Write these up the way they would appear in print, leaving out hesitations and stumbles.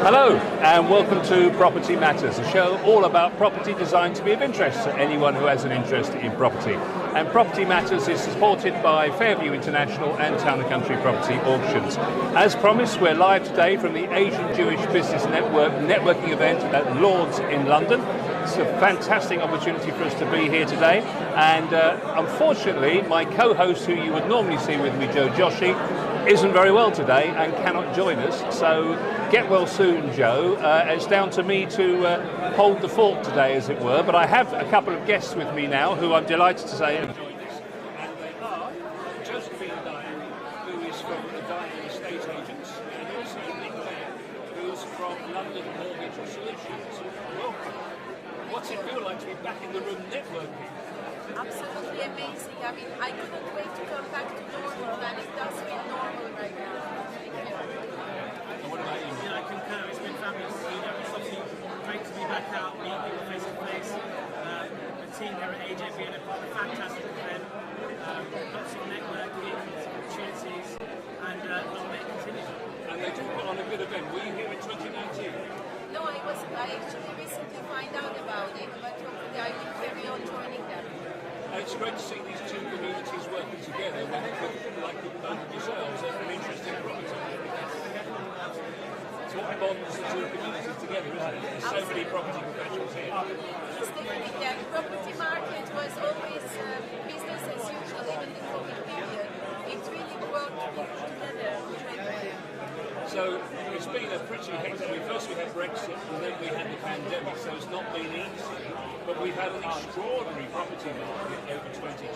Hello and welcome to Property Matters, a show all about property designed to be of interest to anyone who has an interest in property. And Property Matters is supported by Fairview International and Town & Country Property Auctions. As promised, we're live today from the Asian Jewish Business Network networking event at Lord's in London. It's a fantastic opportunity for us to be here today, and unfortunately my co-host, who you would normally see with me, Joe Joshi, isn't very well today and cannot join us, so get well soon, Joe. It's down to me to hold the fort today, as it were, but I have a couple of guests with me now who I'm delighted to say have joined us, and they are Josephine Dyer, who is from the Dyer Estate Agents, and also Nick Mann, who's from London Mortgage Solutions. Welcome. What's it feel like to be back in the room networking? Absolutely amazing. I mean, I couldn't wait to come back to normal, and it does feel normal right now. Thank you. And what about you? Yeah, I concur. It's been fabulous. It's obviously great to be back out, meeting people face to face. The team here at ajbn have got a fantastic event. Lots of networking, opportunities, and long may it continue. And they do put on a good event. Were you here in 2019? No, I actually recently find out about it, but hopefully I will carry on joining them. It's great to see these two communities working together when people like yourselves are interested in property. It's what bonds the two communities together, isn't it? There's so many property professionals here. Yes, definitely. The property market was always business as usual, even the COVID period. It really brought people together. So it's been a pretty hectic. First we had Brexit and then we had the pandemic, so it's not been easy. But we've had an extraordinary property market over 2020,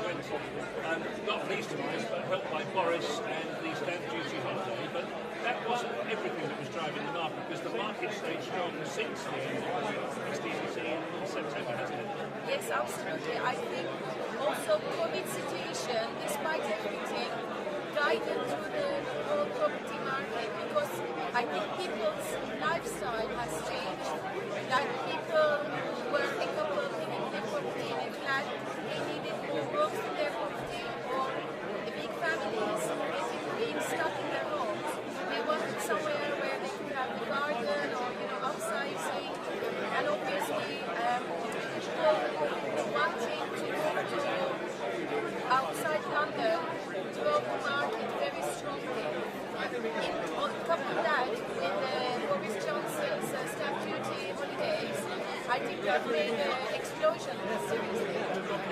and not least of this, but helped by Boris and the stamp duty holiday. But that wasn't everything that was driving the market, because the market stayed strong since the end of the SDC in September, hasn't it? Yes, absolutely. I think also COVID situation, despite everything, guided to the whole property market, because I think people's lifestyle has changed. Like people were a couple living in their property in a flat, they needed more rooms in their property, or the big families, people being stuck in their homes. They wanted somewhere where they could have the garden or upsizing, and obviously people wanting to move to outside London drove the market very strongly. On top of that, with Boris Johnson's stamp duty holidays, I think that made an explosion, seriously.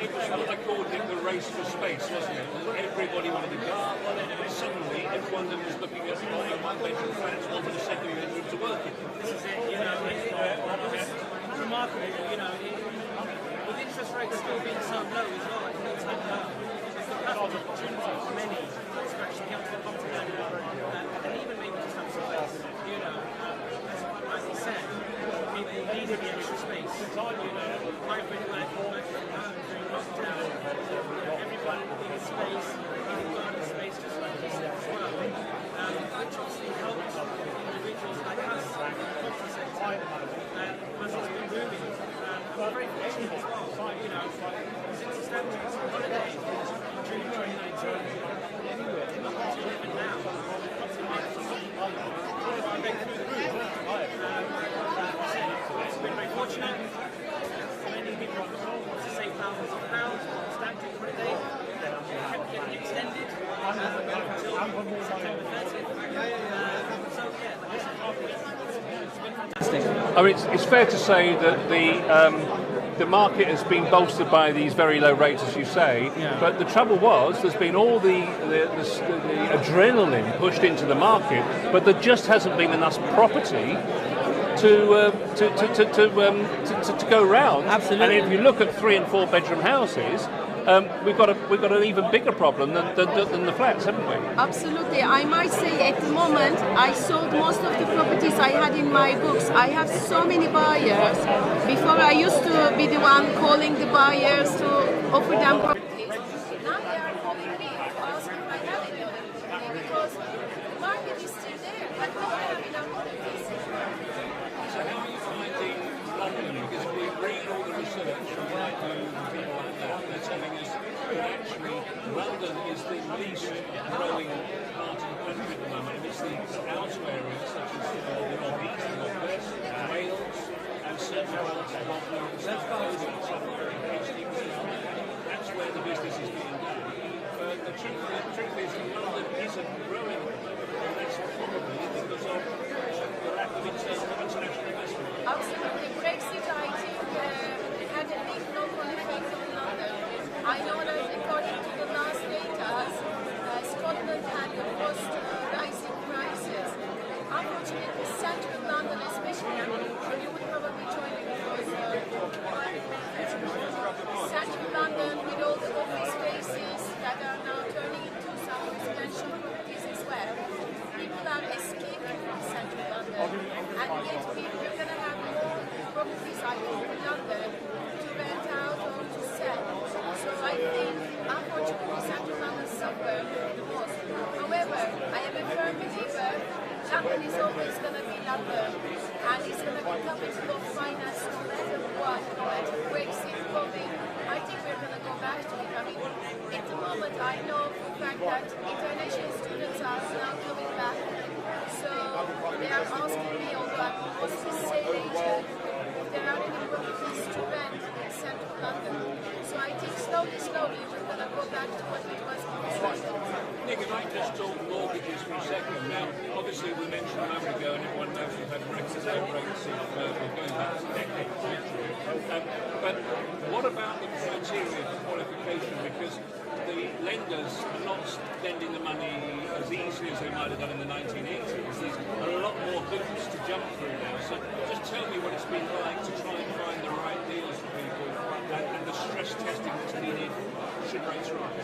It was what I called it the race for space, wasn't it? Everybody wanted to go, and suddenly everyone that was looking at buying one-bedroom flats wanted a second bedroom to work in. This is it, it's remarkable, with interest rates still being so low as well, like all-time low, there's the perfect opportunity for many to actually get to the property area, and even maybe just have space, as quite rightly said, people needed the extra space, hybrid work from home during lockdown, everybody needed space, needed garden space, just like you said as well, which obviously helped individuals like us in the property sector, because it's been booming. We're very fortunate as well, since the stamp duty holiday in June 2019, up until even now, property markets have been through the roof. It's been very fortunate. Many people to save thousands of pounds on the stamp duty holiday. Kept getting extended until September 30th. So yeah, like I said, it's been fantastic. I mean, it's fair to say that the market has been bolstered by these very low rates, as you say. Yeah. But the trouble was, there's been all the adrenaline pushed into the market, but there just hasn't been enough property to go round. Absolutely. And if you look at 3 and 4 bedroom houses, we've got an even bigger problem than the flats, haven't we? Absolutely. I might say at the moment I sold most of the properties I had in my books. I have so many buyers. Before I used to be the one calling the buyers to offer them properties. Now they are calling me to ask if I have any other property, because the market is still there, but we don't have enough properties. So how are you finding London? Because if we read all the research from like people like that, they're telling us that actually London is the least growing part of the country at the moment. It's the outer areas such as the northeast and and yet we're going to have more properties, I think, in London to rent out or to sell. So I think, unfortunately, Central London suffered the most. However, I am a firm believer London is always going to be London, and it's going to be capital of finance no matter what, no matter Brexit, COVID. I think we're going to go back to it. I mean, at the moment, I know for a fact that international students are now coming back. So they are asking me, although I'm mostly sale agent, if there are any properties to rent in central London. So I think slowly, we're going to go back to what it was before. Nick, if I just talk mortgages for a second. Now, obviously we mentioned a moment ago, and everyone knows we've had Brexit outbreaks going back to decades, actually. But what about the criteria for qualification? Because the lenders are not lending the money as easily as they might have done in the 1980s. There's a lot more hoops to jump through now. So just tell me what it's been like to try and find the right deals for people and the stress testing that's needed should rates rise.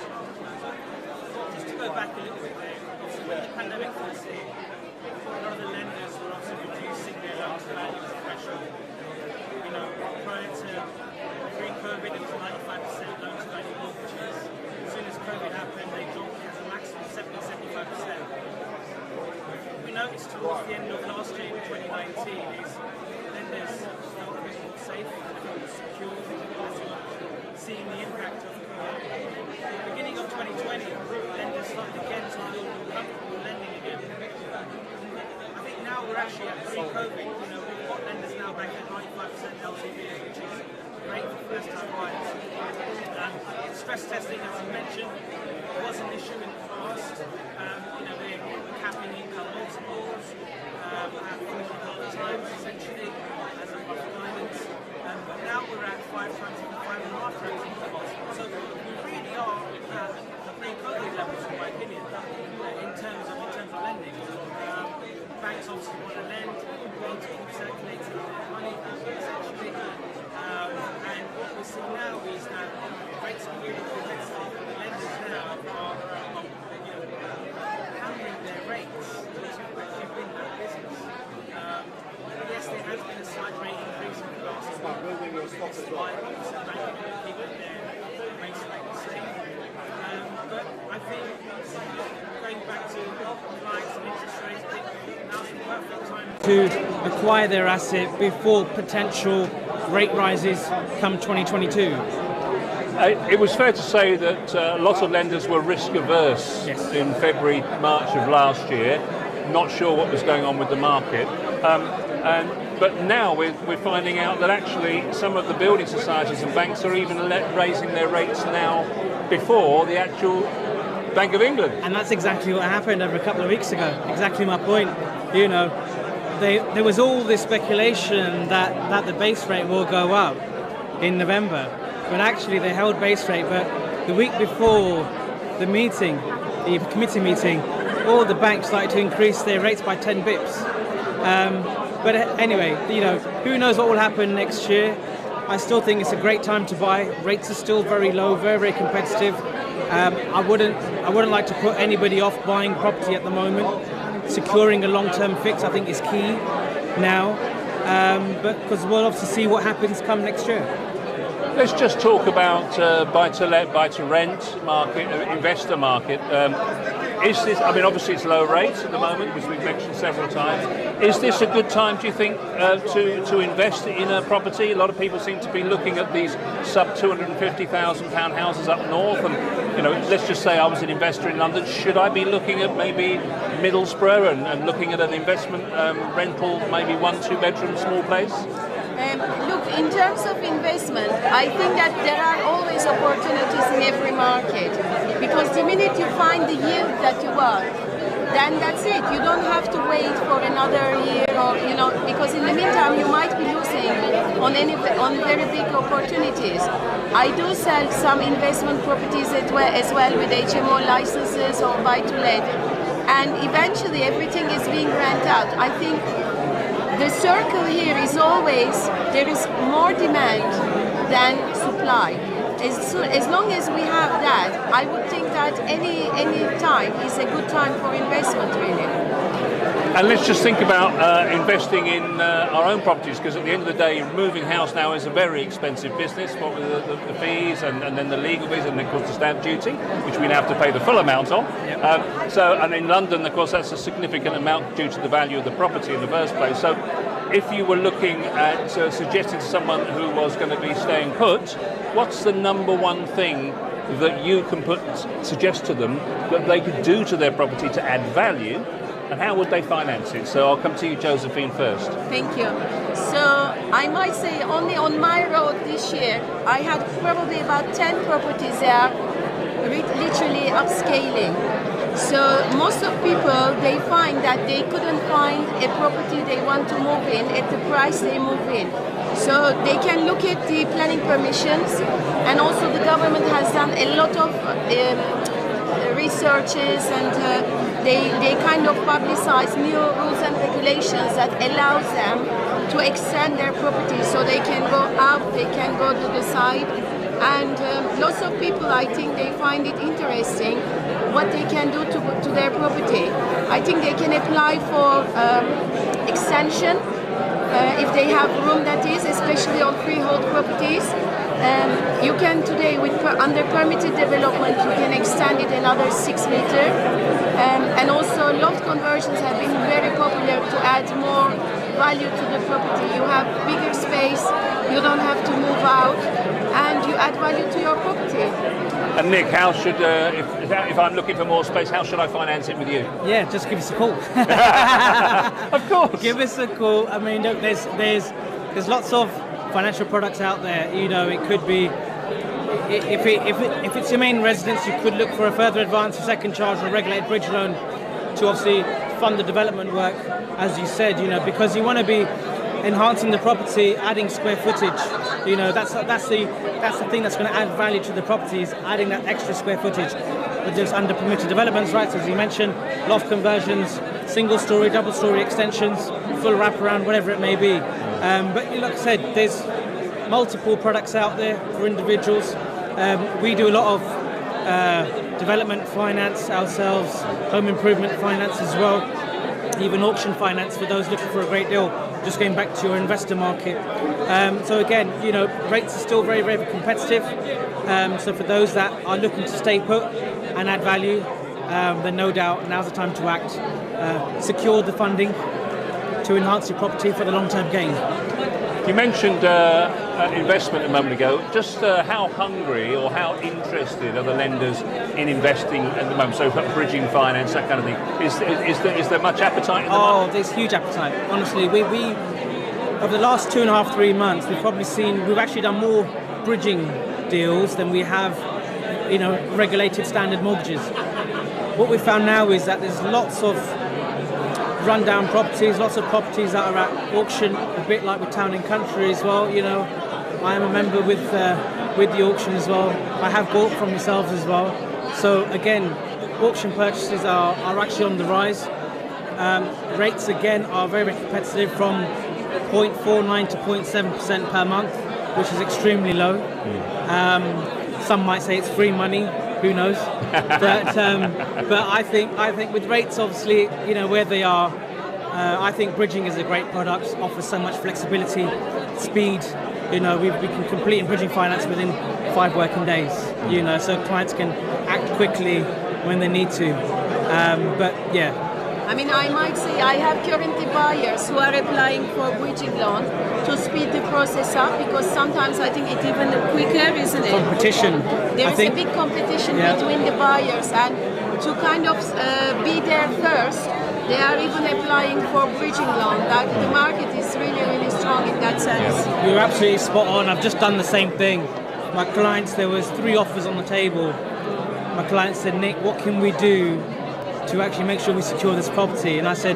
Just to go back a little bit there, obviously when the pandemic first hit, a lot of the lenders were obviously reducing their loan to value threshold. You know, prior to pre-COVID, it was 95% loan to value mortgages. As soon as COVID happened, they dropped it to a maximum of 70-75%. We noticed towards the end of last year, in 2019, is lenders felt a bit more safe, felt secure, as well, seeing the impact of COVID. At the beginning of 2020, lenders started again to feel more comfortable lending again. I think now we're actually at pre-COVID. You know, we've got lenders now back at 95% LTV, which is great for first-time buyers. Stress testing, as you mentioned, was an issue in the past. You know, they're capping income multiples at 4.5 times essentially as a rough guidance. But now we're at 5 times, 5.5 times income multiples. So we really are at the pre-COVID levels, in my opinion, in terms of lending. Banks obviously want to lend, want to keep circulating their money, essentially. And what we see now is that rates are really competitive. The lenders now are handling their rates to win that business. Yes, there has been a slight rate increase in the last year. It's why the bank are keeping their base rate the same. But I think going back to clients and interest rates, now's the perfect time to acquire their asset before potential rate rises come 2022. It was fair to say that a lot of lenders were risk averse in February, March of last year, not sure what was going on with the market. But now we're finding out that actually some of the building societies and banks are even raising their rates now before the actual Bank of England. And that's exactly what happened over a couple of weeks ago. Exactly my point. You know, there was all this speculation that the base rate will go up in November, but actually they held base rate. But the week before the meeting, the committee meeting, all the banks started to increase their rates by 10 bips. But anyway, you know, who knows what will happen next year? I still think it's a great time to buy. Rates are still very low, very, very competitive. I wouldn't like to put anybody off buying property at the moment. Securing a long-term fix, I think, is key now. But because we'll obviously see what happens come next year. Let's just talk about buy-to-let, buy-to-rent market, investor market. Is this? I mean, obviously it's low rates at the moment, as we've mentioned several times. Is this a good time, do you think, to invest in a property? A lot of people seem to be looking at these sub £250,000 houses up north, and you know, let's just say I was an investor in London. Should I be looking at maybe Middlesbrough and looking at an investment rental, maybe 1-2 bedroom small place? Look, in terms of investment, I think that there are always opportunities in every market, because the minute you find the yield that you want, then that's it. You don't have to wait for another year, or you know, because in the meantime you might be losing on very big opportunities. I do sell some investment properties as well with HMO licenses or buy-to-let, and eventually everything is being rent out. I think the circle here is always there is more demand than supply. As long as we have that, I would think that any time is a good time for investment, really. And let's just think about investing in our own properties, because at the end of the day, moving house now is a very expensive business. What with the fees and then the legal fees, and of course the stamp duty, which we now have to pay the full amount on. And in London, of course, that's a significant amount due to the value of the property in the first place. So if you were looking at suggesting to someone who was going to be staying put, what's the number one thing that you can suggest to them that they could do to their property to add value, and how would they finance it? So I'll come to you, Josephine, first. Thank you. So I might say only on my road this year, I had probably about 10 properties there, literally upscaling. So most of people, they find that they couldn't find a property they want to move in at the price they move in. So they can look at the planning permissions, and also the government has done a lot of researches, and they kind of publicize new rules and regulations that allows them to extend their property, so they can go up, they can go to the side, and lots of people, I think, they find it interesting what they can do to their property. I think they can apply for extension if they have room, that is, especially on freehold properties. You can today, under permitted development, you can extend it another 6 meters. And also loft conversions have been very popular to add more value to the property. You have bigger space, you don't have to move out, and you add value to your property. And Nick, how should, if I'm looking for more space, how should I finance it with you? Yeah, just give us a call. Of course. Give us a call. I mean, look, there's lots of financial products out there. You know, it could be, if it's your main residence, you could look for a further advance, a second charge, or a regulated bridge loan to obviously fund the development work, as you said. You know, because you want to be enhancing the property, adding square footage. You know, that's the thing that's going to add value to the property, is adding that extra square footage. But there's under permitted developments, right? So as you mentioned, loft conversions, single story, double story extensions, full wraparound, whatever it may be. But like I said, there's multiple products out there for individuals. We do a lot of development finance ourselves, home improvement finance as well, even auction finance for those looking for a great deal. Just going back to your investor market. So again, you know, rates are still very, very competitive. So for those that are looking to stay put and add value, then no doubt now's the time to act. Secure the funding to enhance your property for the long-term gain. You mentioned investment a moment ago. Just how hungry or how interested are the lenders in investing at the moment? So bridging finance, that kind of thing. Is there much appetite in the market? There's huge appetite. Honestly, we over the last 2.5, 3 months, we've actually done more bridging deals than we have, you know, regulated standard mortgages. What we've found now is that there's lots of rundown properties, lots of properties that are at auction, a bit like with Town and Country as well. You know, I am a member with the auction as well. I have bought from yourselves as well. So again, auction purchases are actually on the rise. Rates again are very, very competitive, from 0.49 to 0.7% per month, which is extremely low. Some might say it's free money. Who knows? But I think with rates obviously, you know, where they are, I think bridging is a great product. Offers so much flexibility, speed. You know, we can complete bridging finance within 5 working days. You know, so clients can act quickly when they need to. But yeah. I mean, I might say I have currently buyers who are applying for bridging loan to speed the process up, because sometimes I think it's even quicker, isn't it? Competition. There is a big competition between the buyers, and to kind of be there first, they are even applying for bridging loan. That the market is really, really strong in that sense. You're absolutely spot on. I've just done the same thing. My clients, there was 3 offers on the table. My client said, Nick, what can we do to actually make sure we secure this property? And I said,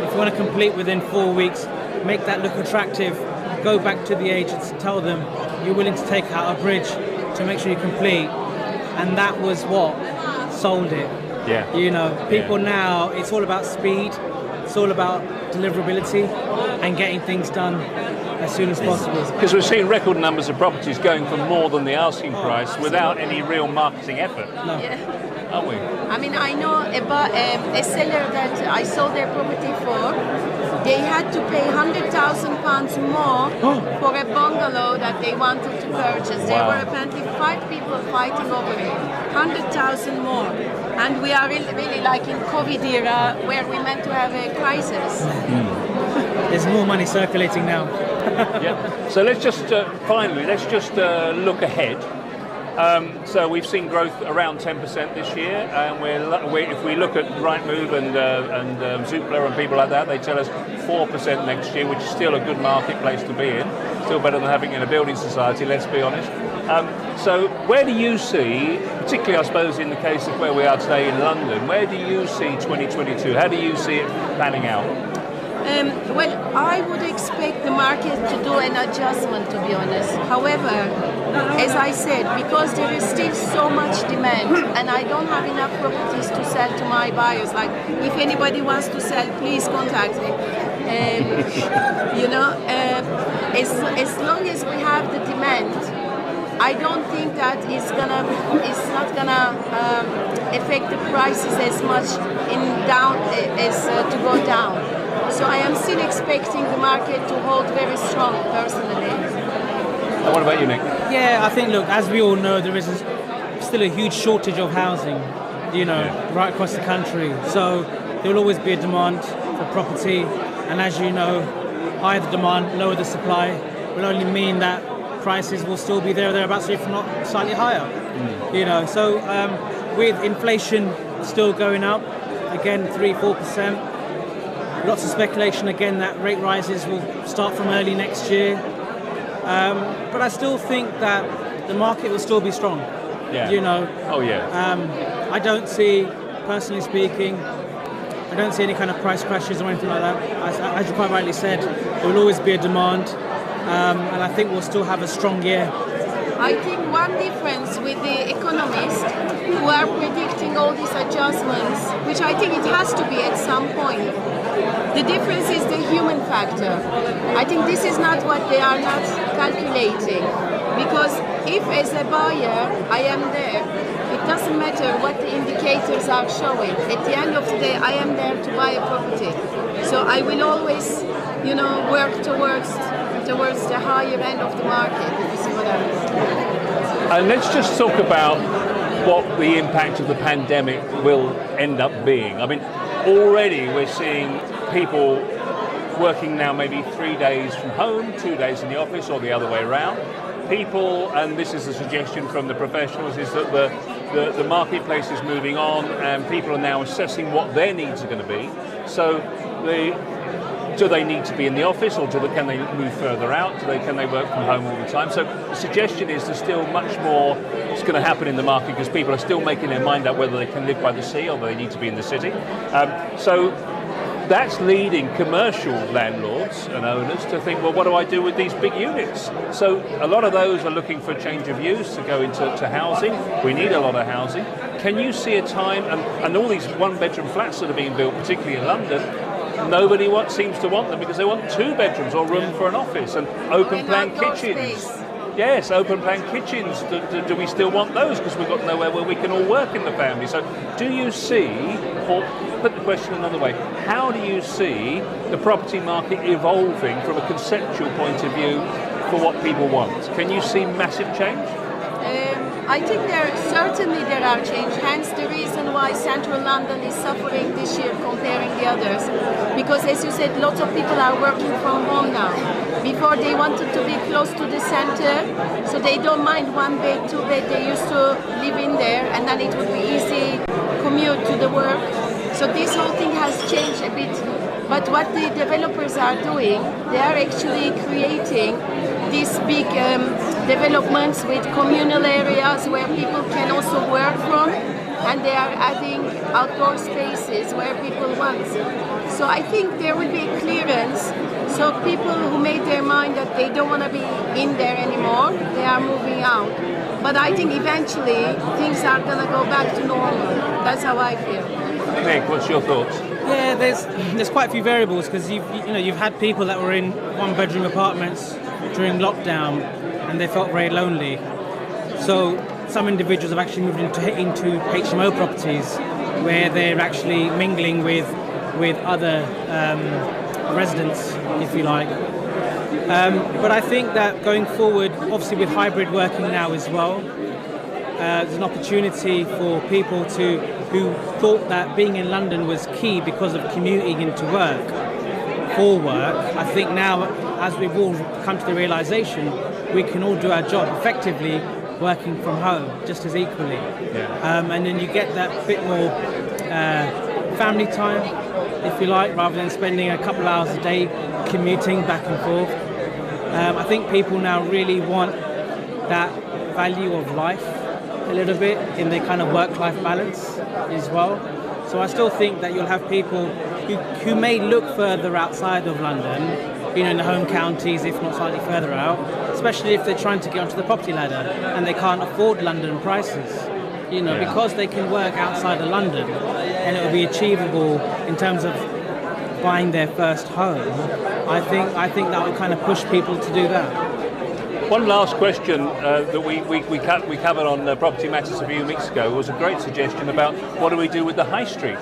if you want to complete within 4 weeks, make that look attractive, go back to the agents and tell them you're willing to take out a bridge to make sure you complete. And that was what sold it. Yeah. You know, people now, it's all about speed, it's all about deliverability and getting things done as soon as possible. Because we're seeing record numbers of properties going for more than the asking price without any real marketing effort. No. Yeah. Aren't we? I mean, I know about a seller that I sold their property for. had to pay £100,000 more for a bungalow that they wanted to purchase. There Wow. were apparently 5 people fighting over it, 100,000 more. And we are really like in COVID era where we meant to have a crisis. There's more money circulating now. Yeah. So let's just finally look ahead. So we've seen growth around 10% this year, and if we look at Rightmove and Zoopla and people like that, they tell us 4% next year, which is still a good marketplace to be in. Still better than having it in a building society, let's be honest. So where do you see, particularly I suppose in the case of where we are today in London, where do you see 2022? How do you see it panning out? Well, I would expect the market to do an adjustment, to be honest. However, as I said, because there is still so much demand and I don't have enough properties to sell to my buyers, like if anybody wants to sell, please contact me. As long as we have the demand, I don't think that it's not gonna affect the prices as much to go down. So I am still expecting the market to hold very strong, personally. And what about you, Nick? Yeah, I think, look, as we all know, there is still a huge shortage of housing, right across the country. So there will always be a demand for property, and as you know, higher the demand, lower the supply will only mean that prices will still be there or thereabouts, if not slightly higher. So with inflation still going up, again 3-4%. Lots of speculation again that rate rises will start from early next year. But I still think that the market will still be strong. Yeah. Oh yeah. I don't see, personally speaking, I don't see any kind of price crashes or anything like that. As you quite rightly said, there will always be a demand, and I think we'll still have a strong year. I think one difference with the economists who are predicting all these adjustments, which I think it has to be at some point, the difference is the human factor. I think this is not what they are not calculating. Because if as a buyer I am there, it doesn't matter what the indicators are showing. At the end of the day, I am there to buy a property. So I will always, work towards the higher end of the market, if you see what I mean. And let's just talk about what the impact of the pandemic will end up being. I mean, already we're seeing people working now maybe 3 days from home, 2 days in the office, or the other way around. People, and this is a suggestion from the professionals, is that the marketplace is moving on and people are now assessing what their needs are going to be. So do they need to be in the office, or can they move further out? Can they work from home all the time? So the suggestion is there's still much more that's going to happen in the market because people are still making their mind up whether they can live by the sea or they need to be in the city. So that's leading commercial landlords and owners to think, well, what do I do with these big units? So a lot of those are looking for a change of use to go into housing. We need a lot of housing. Can you see a time, and all these one-bedroom flats that are being built, particularly in London, nobody seems to want them because they want 2 bedrooms or room for an office and open-plan kitchens. Space. Yes, open-plan kitchens. Do we still want those? Because we've got nowhere where we can all work in the family. So do you see, or put the question another way, how do you see the property market evolving from a conceptual point of view for what people want? Can you see massive change? I think certainly there are change, hence the reason why central London is suffering this year comparing the others. Because as you said, lots of people are working from home now. Before they wanted to be close to the center, so they don't mind 1 bed, 2 bed, they used to live in there and then it would be easy commute to the work. So this whole thing has changed a bit. But what the developers are doing, they are actually creating these big developments with communal areas where people can also work from, and they are adding outdoor spaces where people want. So I think there will be a clearance. So people who made their mind that they don't want to be in there anymore, they are moving out. But I think eventually things are going to go back to normal. That's how I feel. Nick, what's your thoughts? Yeah, there's quite a few variables because you've had people that were in 1-bedroom apartments during lockdown and they felt very lonely. So some individuals have actually moved into HMO properties where they're actually mingling with other residents, if you like. But I think that going forward, obviously with hybrid working now as well, there's an opportunity for people who thought that being in London was key because of commuting into work, for work. I think now, as we've all come to the realization, we can all do our job effectively working from home just as equally. Yeah. And then you get that bit more family time, if you like, rather than spending a couple hours a day commuting back and forth. I think people now really want that value of life a little bit in their kind of work-life balance as well. So I still think that you'll have people who may look further outside of London, in the home counties, if not slightly further out, especially if they're trying to get onto the property ladder and they can't afford London prices. Because they can work outside of London and it will be achievable in terms of buying their first home. I think that will kind of push people to do that. One last question that we covered on Property Matters a few weeks ago was a great suggestion about what do we do with the high street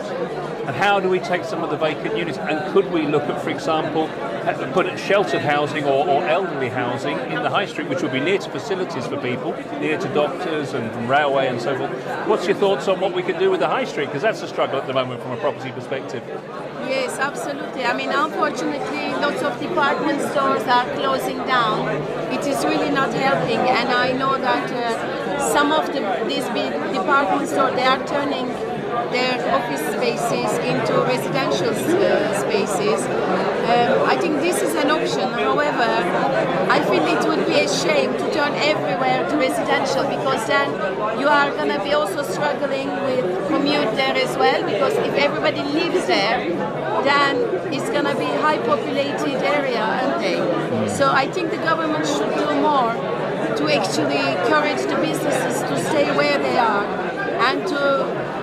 and how do we take some of the vacant units, and could we look at, for example, put sheltered housing or elderly housing in the high street, which would be near to facilities for people, near to doctors and railway and so forth. What's your thoughts on what we could do with the high street? Because that's a struggle at the moment from a property perspective. Yes, absolutely. I mean, unfortunately, lots of department stores are closing down. It is really not helping, and I know that some of these big department stores, they are turning their office spaces into residential spaces. I think this is an option. However, I feel it would be a shame to turn everywhere to residential, because then you are going to be also struggling with commute there as well, because if everybody lives there, then it's going to be a high populated area, aren't they? So I think the government should do more to actually encourage the businesses to stay where they are, and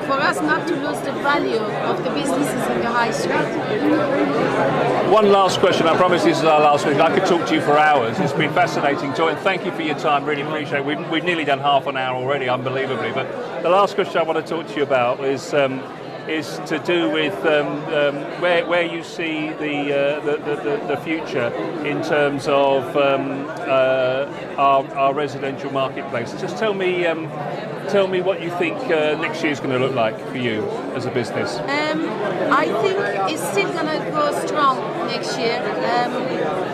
for us not to lose the value of the businesses in the high street. One last question. I promise this is our last week. I could talk to you for hours. It's been fascinating, Joy, and thank you for your time. Really appreciate it. We've nearly done half an hour already, unbelievably. But the last question I want to talk to you about is to do with where you see the future in terms of our residential marketplace. Just tell me what you think next year is going to look like for you as a business. I think it's still going to go strong next year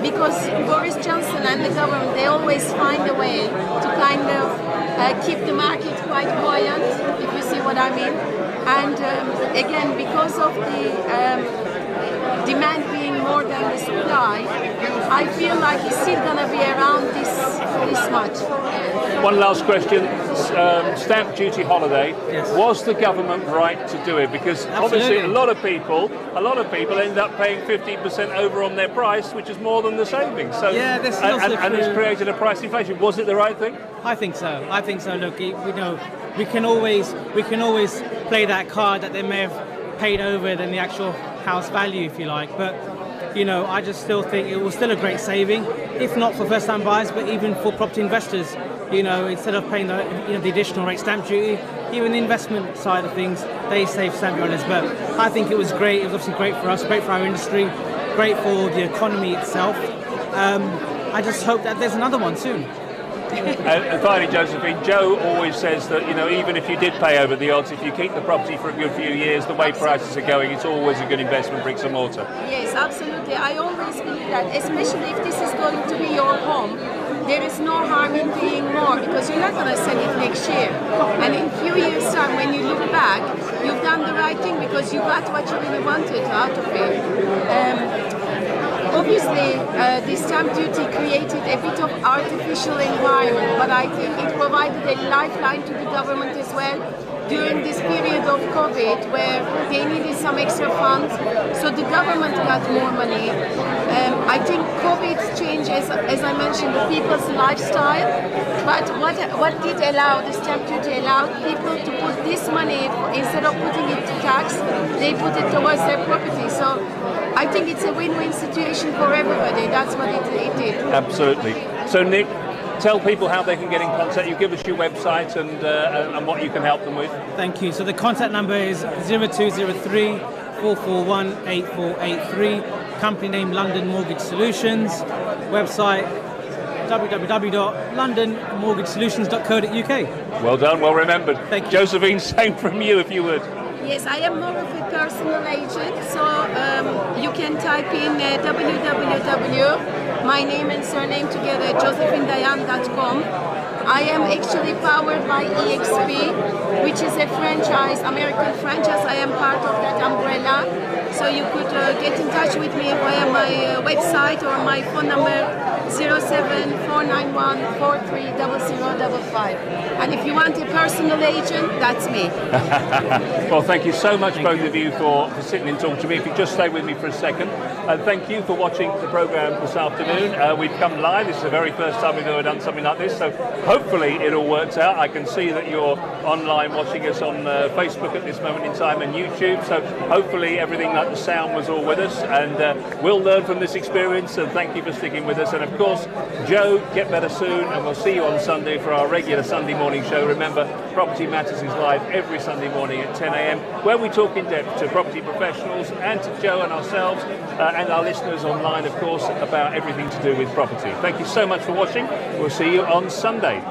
because Boris Johnson and the government, they always find a way to kind of keep the market quite buoyant, if you see what I mean. And again, because of the demand being more than the supply, I feel like it's still going to be around this much. One last question. Stamp duty holiday. Yes. Was the government right to do it? Because obviously Absolutely. a lot of people end up paying 15% over on their price, which is more than the savings. So Yeah, this is also and it's true. created a price inflation. Was it the right thing? I think so. Look, we can always play that card that they may have paid over than the actual house value, if you like. But I just still think it was still a great saving, if not for first-time buyers, but even for property investors. Instead of paying the additional rate stamp duty, even the investment side of things, they save stamp duty. But I think it was great. It was obviously great for us, great for our industry, great for the economy itself. I just hope that there's another one soon. And finally, Josephine, Joe always says that even if you did pay over the odds, if you keep the property for a good few years, the way prices are going, it's always a good investment, bricks and mortar. Yes, absolutely. I always believe that, especially if this is going to be your home. There is no harm in paying more, because you're not going to sell it next year. And in a few years' time, when you look back, you've done the right thing because you got what you really wanted out of it. Obviously, the stamp duty created a bit of artificial environment, but I think it provided a lifeline to the government as well during this period of COVID, where they needed some extra funds, so the government got more money. I think COVID changed, as I mentioned, the people's lifestyle, but what did allow, the stamp duty allowed people to put this money, instead of putting it to tax, they put it towards their property. So I think it's a win-win situation for everybody. That's what it did. Absolutely. So Nick, tell people how they can get in contact. You give us your website and what you can help them with. Thank you. So the contact number is 0203 441 8483. company name London Mortgage Solutions, website www.londonmortgagesolutions.co.uk. Well done, well remembered. Thank you. Josephine, same from you if you would. Yes, I am more of a personal agent, so you can type in my name and surname together, josephinedayan.com. I am actually powered by EXP, which is a franchise, American franchise. I am part of that umbrella. So you could get in touch with me via my website or my phone number 07491430055. And if you want a personal agent, that's me. Well, thank you so much, both of you, for sitting and talking to me. If you just stay with me for a second. And thank you for watching the programme this afternoon. We've come live. This is the very first time we've ever done something like this. So hopefully it all works out. I can see that you're online watching us on Facebook at this moment in time and YouTube. So hopefully everything like the sound was all with us. And we'll learn from this experience. And thank you for sticking with us. And of course, Joe, get better soon. And we'll see you on Sunday for our regular Sunday morning show. Remember, Property Matters is live every Sunday morning at 10 a.m. where we talk in depth to property professionals and to Joe and ourselves and our listeners online, of course, about everything to do with property. Thank you so much for watching. We'll see you on Sunday.